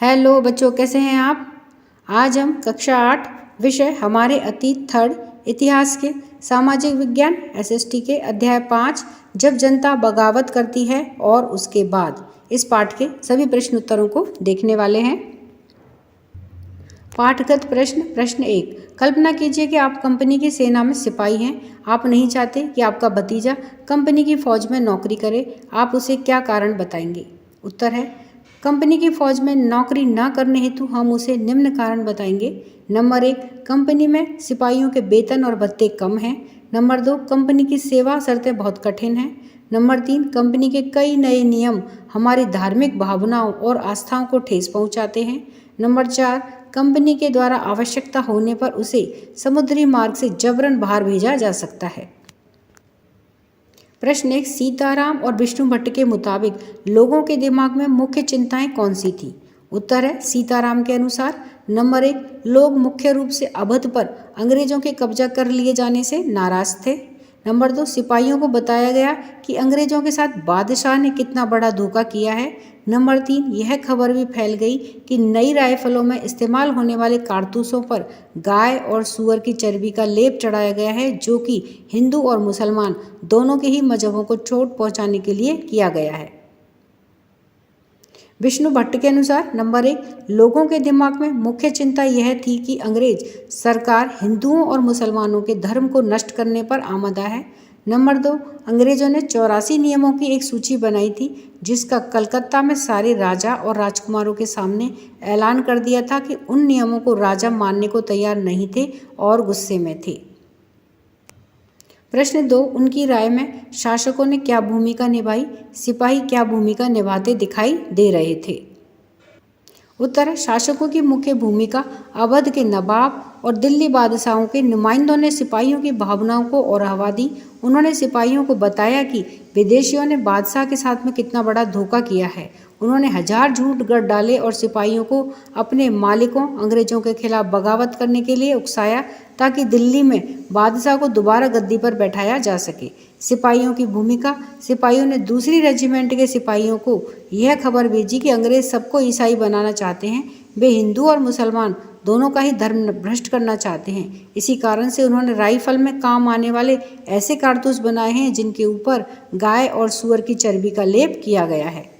Hello बच्चों, कैसे हैं आप। आज हम कक्षा 8 विषय हमारे अतीत थर्ड इतिहास के सामाजिक विज्ञान एसएसटी के अध्याय 5 जब जनता बगावत करती है और उसके बाद इस पाठ के सभी प्रश्न उत्तरों को देखने वाले हैं। पाठगत प्रश्न 1। कल्पना कीजिए कि आप कंपनी की सेना में सिपाही हैं। आप नहीं चाहते कि आपका भतीजा कंपनी की फौज में नौकरी करे। आप उसे क्या कारण बताएंगे। उत्तर है, कंपनी की फौज में नौकरी न करने हेतु हम उसे निम्न कारण बताएंगे। नंबर 1, कंपनी में सिपाहियों के वेतन और भत्ते कम हैं। नंबर 2, कंपनी की सेवा शर्तें बहुत कठिन हैं। नंबर 3, कंपनी के कई नए नियम हमारी धार्मिक भावनाओं और आस्थाओं को ठेस पहुंचाते हैं। नंबर 4, कंपनी के द्वारा आवश्यकता होने पर उसे समुद्री मार्ग से जबरन बाहर भेजा जा सकता है। प्रश्न 1, सीताराम और विष्णु भट्ट के मुताबिक लोगों के दिमाग में मुख्य चिंताएं कौन सी थी। उत्तर है, सीताराम के अनुसार नंबर 1, लोग मुख्य रूप से अवध पर अंग्रेजों के कब्जा कर लिए जाने से नाराज थे। नंबर 2, सिपाहियों को बताया गया कि अंग्रेजों के साथ बादशाह ने कितना बड़ा धोखा किया है। नंबर 3, यह खबर भी फैल गई कि नई राइफलों में इस्तेमाल होने वाले कारतूसों पर गाय और सूअर की चर्बी का लेप चढ़ाया गया है, जो कि हिंदू और मुसलमान दोनों के ही मजहबों को चोट पहुंचाने के लिए किया गया है। विष्णु भट्ट के अनुसार नंबर 1, लोगों के दिमाग में मुख्य चिंता यह थी कि अंग्रेज सरकार हिंदुओं और मुसलमानों के धर्म को नष्ट करने पर आमदा है। नंबर 2, अंग्रेजों ने 84 नियमों की एक सूची बनाई थी, जिसका कलकत्ता में सारे राजा और राजकुमारों के सामने ऐलान कर दिया था कि उन नियमों को राजा मानने को तैयार नहीं थे और गुस्से में थे। प्रश्न 2, उनकी राय में शासकों ने क्या भूमिका निभाई। सिपाही क्या भूमिका निभाते दिखाई दे रहे थे। उत्तर है, शासकों की मुख्य भूमिका अवध के नवाब और दिल्ली बादशाहों के नुमाइंदों ने सिपाहियों की भावनाओं को ओरहवा दी। उन्होंने सिपाहियों को बताया कि विदेशियों ने बादशाह के साथ में कितना बड़ा धोखा किया है। उन्होंने हजार झूठ गढ़ डाले और सिपाहियों को अपने मालिकों अंग्रेजों के खिलाफ बगावत करने के लिए उकसाया, ताकि दिल्ली में बादशाह को दोबारा गद्दी पर बैठाया जा सके। सिपाहियों की भूमिका, सिपाहियों ने दूसरी रेजिमेंट के सिपाहियों को यह खबर भेजी कि अंग्रेज सबको ईसाई बनाना चाहते हैं। वे हिंदू और मुसलमान दोनों का ही धर्म भ्रष्ट करना चाहते हैं। इसी कारण से उन्होंने राइफल में काम आने वाले ऐसे कारतूस बनाए हैं जिनके ऊपर गाय और सूअर की चर्बी का लेप किया गया है।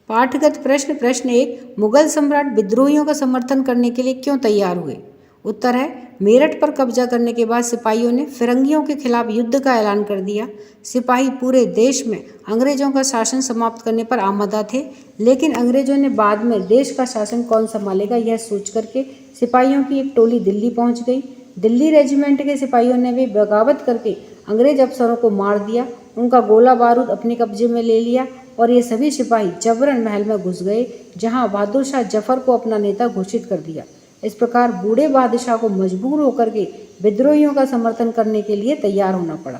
पाठगत प्रश्न 1, मुगल सम्राट विद्रोहियों का समर्थन करने के लिए क्यों तैयार हुए। उत्तर है, मेरठ पर कब्जा करने के बाद सिपाहियों ने फिरंगियों के खिलाफ युद्ध का ऐलान कर दिया। सिपाही पूरे देश में अंग्रेजों का शासन समाप्त करने पर आमदा थे, लेकिन अंग्रेजों ने बाद में देश का शासन कौन संभालेगा यह सोच करके सिपाहियों की एक टोली दिल्ली पहुंच गई। दिल्ली रेजिमेंट के सिपाहियों ने भी बगावत करके अंग्रेज अफसरों को मार दिया, उनका गोला बारूद अपने कब्जे में ले लिया और ये सभी सिपाही जबरन महल में घुस गए, जहां बहादुर शाह जफर को अपना नेता घोषित कर दिया। इस प्रकार बूढ़े बादशाह को मजबूर होकर के विद्रोहियों का समर्थन करने के लिए तैयार होना पड़ा।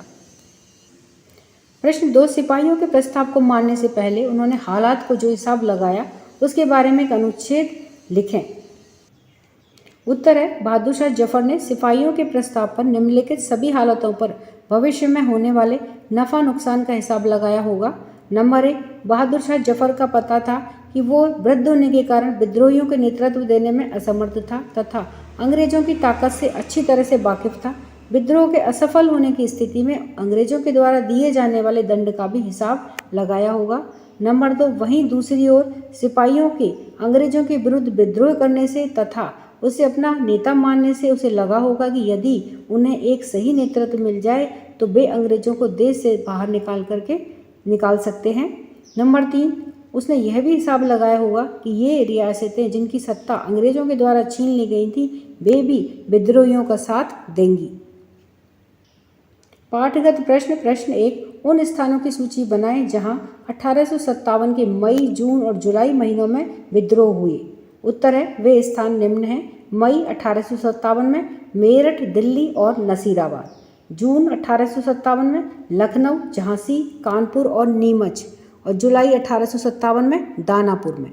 प्रश्न 2, सिपाहियों के प्रस्ताव को मानने से पहले उन्होंने हालात को जो हिसाब लगाया उसके बारे में एक अनुच्छेद लिखें। उत्तर है, बहादुर शाह जफर ने सिपाहियों के प्रस्ताव पर निम्नलिखित सभी हालतों पर भविष्य में होने वाले नफा नुकसान का हिसाब लगाया होगा। नंबर 1, बहादुर शाह जफर का पता था कि वो वृद्ध होने के कारण विद्रोहियों के नेतृत्व देने में असमर्थ था तथा अंग्रेजों की ताकत से अच्छी तरह से वाकिफ था। विद्रोह के असफल होने की स्थिति में अंग्रेजों के द्वारा दिए जाने वाले दंड का भी हिसाब लगाया होगा। नंबर 2, वहीं दूसरी ओर सिपाहियों के अंग्रेजों के विरुद्ध विद्रोह करने से तथा उसे अपना नेता मानने से उसे लगा होगा कि यदि उन्हें एक सही नेतृत्व मिल जाए तो वे अंग्रेजों को देश से बाहर निकाल सकते हैं। नंबर 3, उसने यह भी हिसाब लगाया होगा कि ये रियासतें जिनकी सत्ता अंग्रेजों के द्वारा छीन ली गई थी, वे भी विद्रोहियों का साथ देंगी। पाठगत प्रश्न 1, उन स्थानों की सूची बनाएं जहां 1857 के मई, जून और जुलाई महीनों में विद्रोह हुए। उत्तर है, वे स्थान निम्न हैं। मई 1857 में मेरठ, दिल्ली और नसीराबाद। जून 1857 में लखनऊ, झांसी, कानपुर और नीमच और जुलाई 1857 में दानापुर में।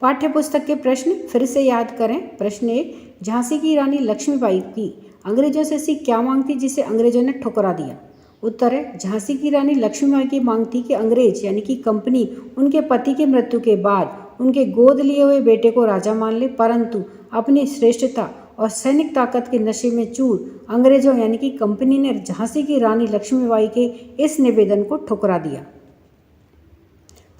पाठ्य पुस्तक के प्रश्न फिर से याद करें। प्रश्न 1, झांसी की रानी लक्ष्मीबाई की अंग्रेजों से ऐसी क्या मांग थी जिसे अंग्रेजों ने ठुकरा दिया। उत्तर है झांसी की रानी लक्ष्मीबाई की मांग थी कि अंग्रेज यानी कि कंपनी उनके पति की मृत्यु के बाद उनके गोद लिए हुए बेटे को राजा मान ले, परंतु अपनी श्रेष्ठता और सैनिक ताकत के नशे में चूर अंग्रेजों यानी कि कंपनी ने झांसी की रानी लक्ष्मीबाई के इस निवेदन को ठुकरा दिया।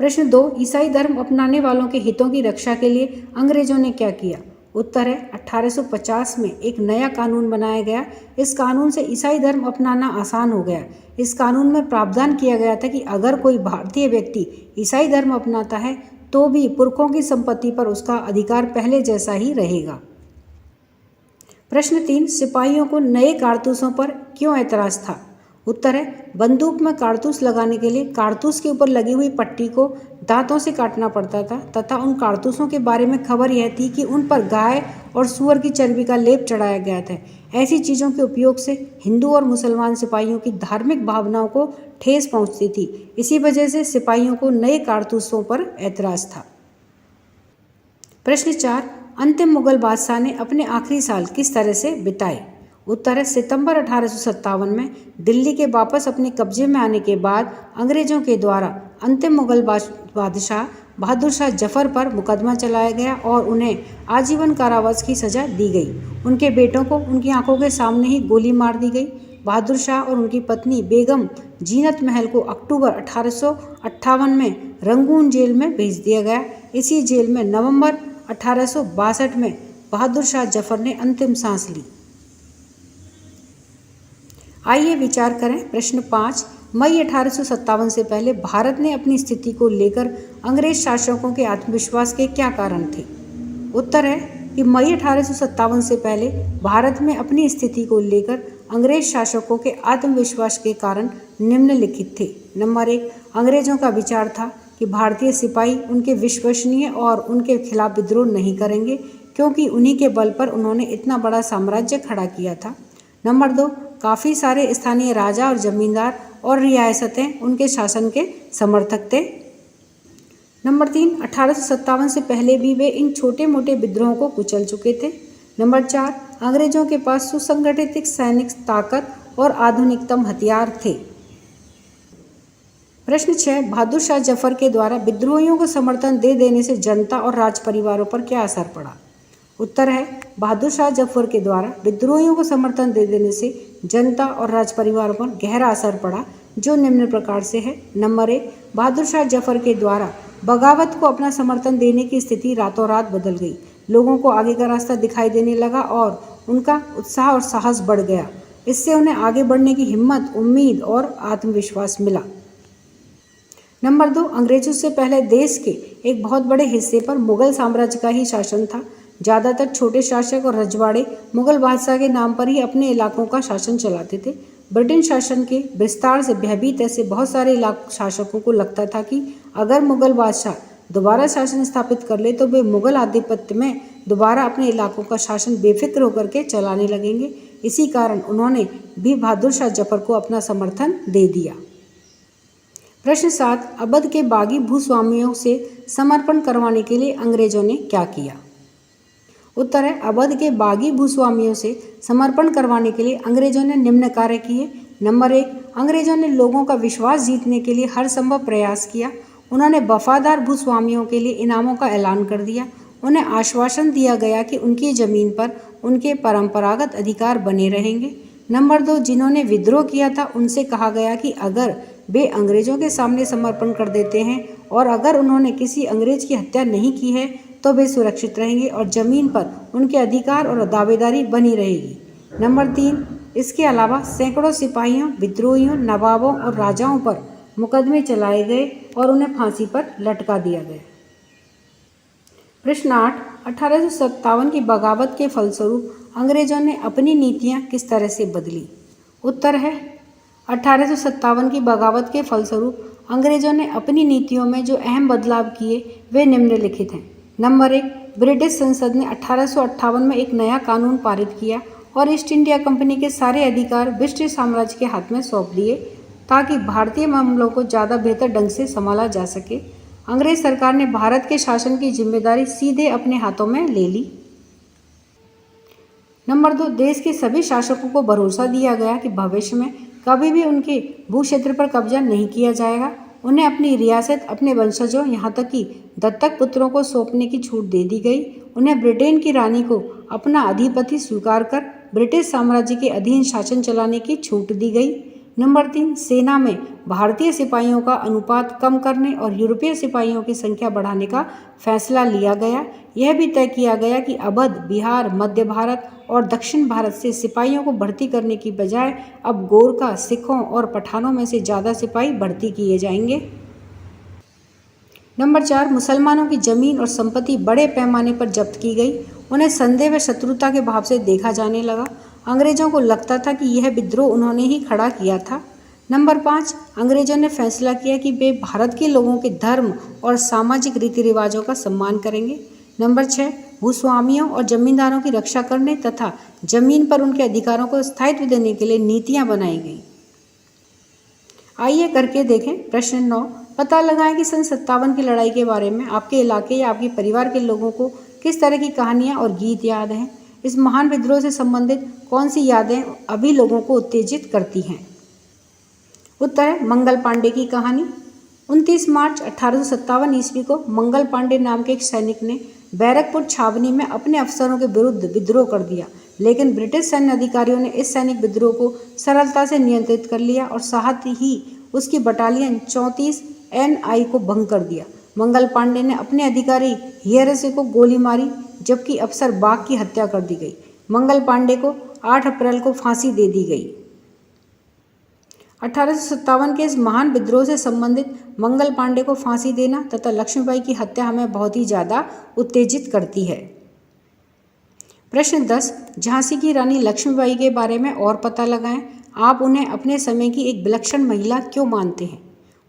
प्रश्न 2, ईसाई धर्म अपनाने वालों के हितों की रक्षा के लिए अंग्रेजों ने क्या किया? उत्तर है 1850 में एक नया कानून बनाया गया। इस कानून से ईसाई धर्म अपनाना आसान हो गया। इस कानून में प्रावधान किया गया था कि अगर कोई भारतीय व्यक्ति ईसाई धर्म अपनाता है तो भी पुरखों की संपत्ति पर उसका अधिकार पहले जैसा ही रहेगा। प्रश्न 3, सिपाहियों को नए कारतूसों पर क्यों ऐतराज था? उत्तर है बंदूक में कारतूस लगाने के लिए कारतूस के ऊपर लगी हुई पट्टी को दांतों से काटना पड़ता था तथा उन कारतूसों के बारे में खबर यह थी कि उन पर गाय और सूअर की चर्बी का लेप चढ़ाया गया था। ऐसी चीज़ों के उपयोग से हिंदू और मुसलमान सिपाहियों की धार्मिक भावनाओं को ठेस पहुंचती थी। इसी वजह से सिपाहियों को नए कारतूसों पर ऐतराज था। प्रश्न 4, अंतिम मुगल बादशाह ने अपने आखिरी साल किस तरह से बिताए? उत्तर है सितंबर 1857 में दिल्ली के वापस अपने कब्जे में आने के बाद अंग्रेजों के द्वारा अंतिम मुगल बादशाह बहादुर शाह जफर पर मुकदमा चलाया गया और उन्हें आजीवन कारावास की सजा दी गई। उनके बेटों को उनकी आंखों के सामने ही गोली मार दी गई। बहादुर शाह और उनकी पत्नी बेगम जीनत महल को अक्टूबर 1858 में रंगून जेल में भेज दिया गया। इसी जेल में नवंबर 1862 में बहादुर शाह जफर ने अंतिम सांस ली। आइए विचार करें। प्रश्न 5, मई 1857 से पहले भारत ने अपनी स्थिति को लेकर अंग्रेज शासकों के आत्मविश्वास के क्या कारण थे? उत्तर है कि मई 1857 से पहले भारत में अपनी स्थिति को लेकर अंग्रेज शासकों के आत्मविश्वास के कारण निम्नलिखित थे। नंबर 1, अंग्रेजों का विचार था कि भारतीय सिपाही उनके विश्वसनीय और उनके खिलाफ विद्रोह नहीं करेंगे क्योंकि उन्हीं के बल पर उन्होंने इतना बड़ा साम्राज्य खड़ा किया था। नंबर 2, काफ़ी सारे स्थानीय राजा और जमींदार और रियासतें उनके शासन के समर्थक थे। नंबर 3, 1857 से पहले भी वे इन छोटे मोटे विद्रोहों को कुचल चुके थे। नंबर 4, अंग्रेजों के पास सुसंगठित सैनिक ताकत और आधुनिकतम हथियार थे। प्रश्न 6, बहादुर शाह जफर के द्वारा विद्रोहियों को समर्थन दे देने से जनता और राज परिवारों पर क्या असर पड़ा? उत्तर है बहादुर शाह जफर के द्वारा विद्रोहियों को समर्थन दे देने से जनता और राज परिवारों पर गहरा असर पड़ा, जो निम्न प्रकार से है। नंबर 1, बहादुर शाह जफर के द्वारा बगावत को अपना समर्थन देने की स्थिति रातों रात बदल गई। लोगों को आगे का रास्ता दिखाई देने लगा और उनका उत्साह और साहस बढ़ गया। इससे उन्हें आगे बढ़ने की हिम्मत, उम्मीद और आत्मविश्वास मिला। नंबर 2, अंग्रेजों से पहले देश के एक बहुत बड़े हिस्से पर मुगल साम्राज्य का ही शासन था। ज़्यादातर छोटे शासक और रजवाड़े मुगल बादशाह के नाम पर ही अपने इलाकों का शासन चलाते थे। ब्रिटिश शासन के विस्तार से भयभीत ऐसे बहुत सारे शासकों को लगता था कि अगर मुगल बादशाह दोबारा शासन स्थापित कर ले तो वे मुगल आधिपत्य में दोबारा अपने इलाकों का शासन बेफिक्र होकर के चलाने लगेंगे। इसी कारण उन्होंने भी बहादुर शाह जफर को अपना समर्थन दे दिया। प्रश्न 7, अवध के बागी भूस्वामियों से समर्पण करवाने के लिए अंग्रेजों ने क्या किया? उत्तर है अवध के बागी भूस्वामियों से समर्पण करवाने के लिए अंग्रेजों ने निम्न कार्य किए। नंबर 1, अंग्रेजों ने लोगों का विश्वास जीतने के लिए हर संभव प्रयास किया। उन्होंने वफादार भूस्वामियों के लिए इनामों का ऐलान कर दिया। उन्हें आश्वासन दिया गया कि उनकी जमीन पर उनके परंपरागत अधिकार बने रहेंगे। नंबर 2, जिन्होंने विद्रोह किया था उनसे कहा गया कि अगर वे अंग्रेजों के सामने समर्पण कर देते हैं और अगर उन्होंने किसी अंग्रेज की हत्या नहीं की है तो वे सुरक्षित रहेंगे और जमीन पर उनके अधिकार और दावेदारी बनी रहेगी। नंबर 3, इसके अलावा सैकड़ों सिपाहियों, विद्रोहियों, नवाबों और राजाओं पर मुकदमे चलाए गए और उन्हें फांसी पर लटका दिया गया। प्रश्न 8, 1857 की बगावत के फलस्वरूप अंग्रेजों ने अपनी नीतियां किस तरह से बदली? उत्तर है 1857 की बगावत के फलस्वरूप अंग्रेजों ने अपनी नीतियों में जो अहम बदलाव किए वे निम्नलिखित हैं। नंबर 1, ब्रिटिश संसद ने 1858 में एक नया कानून पारित किया और ईस्ट इंडिया कंपनी के सारे अधिकार ब्रिटिश साम्राज्य के हाथ में सौंप दिए ताकि भारतीय मामलों को ज़्यादा बेहतर ढंग से संभाला जा सके। अंग्रेज सरकार ने भारत के शासन की जिम्मेदारी सीधे अपने हाथों में ले ली। नंबर 2, देश के सभी शासकों को भरोसा दिया गया कि भविष्य में कभी भी उनके भू क्षेत्र पर कब्जा नहीं किया जाएगा। उन्हें अपनी रियासत अपने वंशजों यहाँ तक कि दत्तक पुत्रों को सौंपने की छूट दे दी गई। उन्हें ब्रिटेन की रानी को अपना अधिपति स्वीकार कर ब्रिटिश साम्राज्य के अधीन शासन चलाने की छूट दी गई। नंबर 3, सेना में भारतीय सिपाहियों का अनुपात कम करने और यूरोपीय सिपाहियों की संख्या बढ़ाने का फैसला लिया गया। यह भी तय किया गया कि अवध, बिहार, मध्य भारत और दक्षिण भारत से सिपाहियों को भर्ती करने की बजाय अब गोरखा, सिखों और पठानों में से ज़्यादा सिपाही भर्ती किए जाएंगे। नंबर 4, मुसलमानों की जमीन और संपत्ति बड़े पैमाने पर जब्त की गई। उन्हें संदेह व शत्रुता के भाव से देखा जाने लगा। अंग्रेजों को लगता था कि यह विद्रोह उन्होंने ही खड़ा किया था। नंबर 5, अंग्रेजों ने फैसला किया कि वे भारत के लोगों के धर्म और सामाजिक रीति रिवाजों का सम्मान करेंगे। नंबर 6, भूस्वामियों और जमींदारों की रक्षा करने तथा जमीन पर उनके अधिकारों को स्थायित्व देने के लिए नीतियां बनाई गईं। आइए करके देखें। प्रश्न 9, पता लगाएं कि सन 57 की लड़ाई के बारे में आपके इलाके या आपके परिवार के लोगों को किस तरह की कहानियां और गीत याद हैं। इस महान विद्रोह से संबंधित कौन सी यादें अभी लोगों को उत्तेजित करती हैं। उत्तर है मंगल पांडे की कहानी। 29 मार्च 1857 ईस्वी को मंगल पांडे नाम के एक सैनिक ने बैरकपुर छावनी में अपने अफसरों के विरुद्ध विद्रोह कर दिया, लेकिन ब्रिटिश सैन्य अधिकारियों ने इस सैनिक विद्रोह को सरलता से नियंत्रित कर लिया और साथ ही उसकी बटालियन 34 NI को भंग कर दिया। मंगल पांडे ने अपने अधिकारी हियरसे को गोली मारी, जबकि अफसर बाग की हत्या कर दी गई। मंगल पांडे को 8 अप्रैल को फांसी दे दी गई। 1857 के इस महान विद्रोह से संबंधित मंगल पांडे को फांसी देना तथा लक्ष्मीबाई की हत्या हमें बहुत ही ज़्यादा उत्तेजित करती है। प्रश्न 10, झांसी की रानी लक्ष्मीबाई के बारे में और पता लगाएं। आप उन्हें अपने समय की एक विलक्षण महिला क्यों मानते हैं।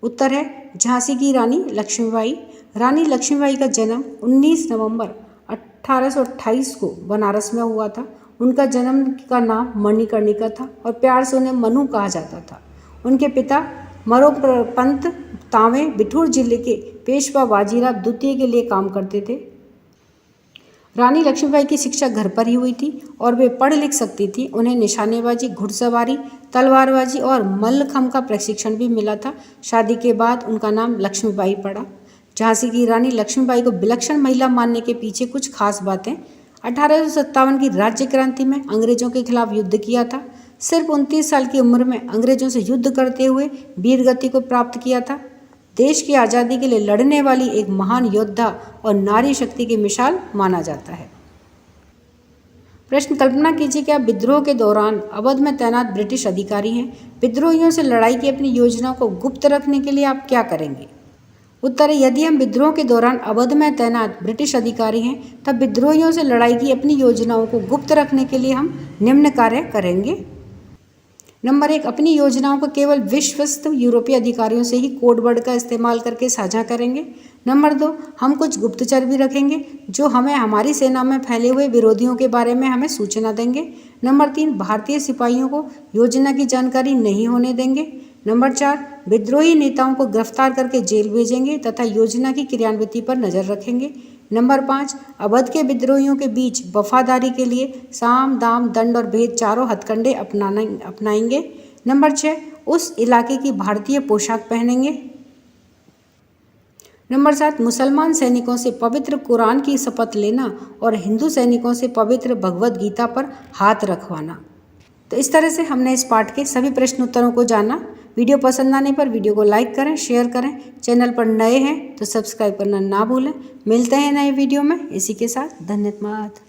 उत्तर है झांसी की रानी लक्ष्मीबाई। रानी लक्ष्मीबाई का जन्म 19 नवंबर 1828 को बनारस में हुआ था। उनका जन्म का नाम मणिकर्णिका था और प्यार से उन्हें मनु कहा जाता था। उनके पिता मरोपंत तांवे बिठूर जिले के पेशवा बाजीराव द्वितीय के लिए काम करते थे। रानी लक्ष्मीबाई की शिक्षा घर पर ही हुई थी और वे पढ़ लिख सकती थी। उन्हें निशानेबाजी, घुड़सवारी, तलवारबाजी और मल्लखंभ का प्रशिक्षण भी मिला था। शादी के बाद उनका नाम लक्ष्मीबाई पड़ा। झांसी की रानी लक्ष्मीबाई को विलक्षण महिला मानने के पीछे कुछ खास बातें। 1857 की राज्य क्रांति में अंग्रेजों के खिलाफ युद्ध किया था। सिर्फ 29 साल की उम्र में अंग्रेजों से युद्ध करते हुए वीरगति को प्राप्त किया था। देश की आज़ादी के लिए लड़ने वाली एक महान योद्धा और नारी शक्ति की मिसाल माना जाता है। प्रश्न, कल्पना कीजिए कि आप विद्रोह के दौरान अवध में तैनात ब्रिटिश अधिकारी हैं। विद्रोहियों से लड़ाई की अपनी योजनाओं को गुप्त रखने के लिए आप क्या करेंगे। उत्तर है यदि हम विद्रोह के दौरान अवध में तैनात ब्रिटिश अधिकारी हैं तब विद्रोहियों से लड़ाई की अपनी योजनाओं को गुप्त रखने के लिए हम निम्न कार्य करेंगे। नंबर 1, अपनी योजनाओं को केवल विश्वस्त यूरोपीय अधिकारियों से ही कोड वर्ड का इस्तेमाल करके साझा करेंगे। नंबर 2, हम कुछ गुप्तचर भी रखेंगे जो हमें हमारी सेना में फैले हुए विरोधियों के बारे में हमें सूचना देंगे। नंबर 3, भारतीय सिपाहियों को योजना की जानकारी नहीं होने देंगे। नंबर 4, विद्रोही नेताओं को गिरफ्तार करके जेल भेजेंगे तथा योजना की क्रियान्विति पर नजर रखेंगे। नंबर 5, अवध के विद्रोहियों के बीच वफादारी के लिए साम, दाम, दंड और भेद चारों हथकंडे अपनाएंगे। नंबर 6, उस इलाके की भारतीय पोशाक पहनेंगे। नंबर 7, मुसलमान सैनिकों से पवित्र कुरान की शपथ लेना और हिंदू सैनिकों से पवित्र भगवद गीता पर हाथ रखवाना। तो इस तरह से हमने इस पाठ के सभी प्रश्न उत्तरों को जाना। वीडियो पसंद आने पर वीडियो को लाइक करें, शेयर करें। चैनल पर नए हैं तो सब्सक्राइब करना ना भूलें। मिलते हैं नए वीडियो में। इसी के साथ धन्यवाद।